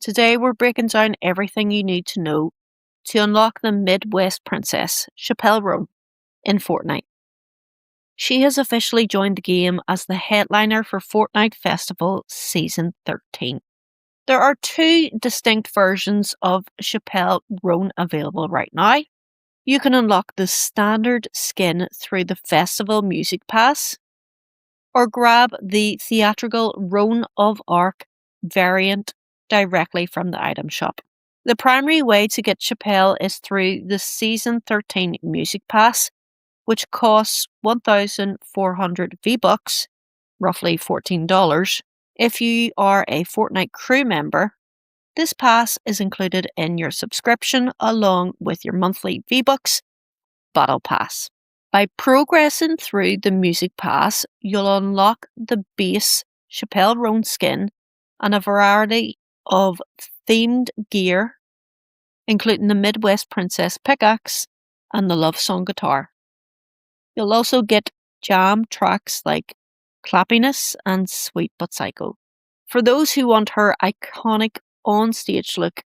Today we're breaking down everything you need to know to unlock the Midwest Princess, Chappell Roan, in Fortnite. She has officially joined the game as the headliner for Fortnite Festival Season 13. There are two distinct versions of Chappell Roan available right now. You can unlock the standard skin through the Festival Music Pass, or grab the theatrical Joan of Arc variant directly from the item shop. The primary way to get Chappell is through the Season 13 Music Pass, which costs 1,400 V-Bucks, roughly $14. If you are a Fortnite Crew member, this pass is included in your subscription along with your monthly V-Bucks Battle Pass. By progressing through the Music Pass, you'll unlock the base Chappell Roan skin and a variety of themed gear, including the Midwest Princess pickaxe and the love song guitar. You'll also get jam tracks like Clappiness and Sweet But Psycho. For those who want her iconic on-stage look,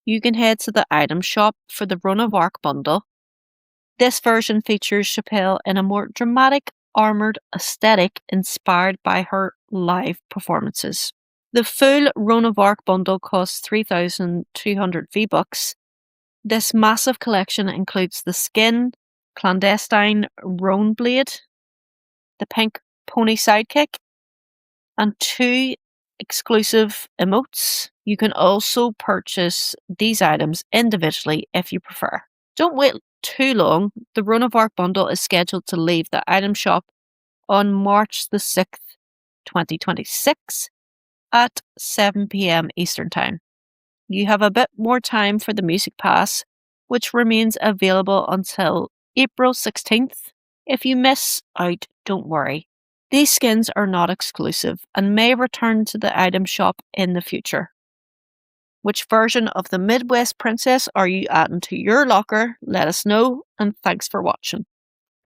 you can head to the item shop for the Joan of Arc bundle. This version features Chappell in a more dramatic, armoured aesthetic inspired by her live performances. The full Joan of Arc bundle costs 3,200 V-Bucks. This massive collection includes the skin, Clandestine Roan Blade, the pink pony sidekick, and 2 exclusive emotes. You can also purchase these items individually if you prefer. Don't wait too long. The Joan of Arc bundle is scheduled to leave the item shop on March the 6th, 2026 at 7 p.m. Eastern Time. You have a bit more time for the Music Pass, which remains available until April 16th. If you miss out, don't worry. These skins are not exclusive and may return to the item shop in the future. Which version of the Midwest Princess are you adding to your locker? Let us know, and thanks for watching.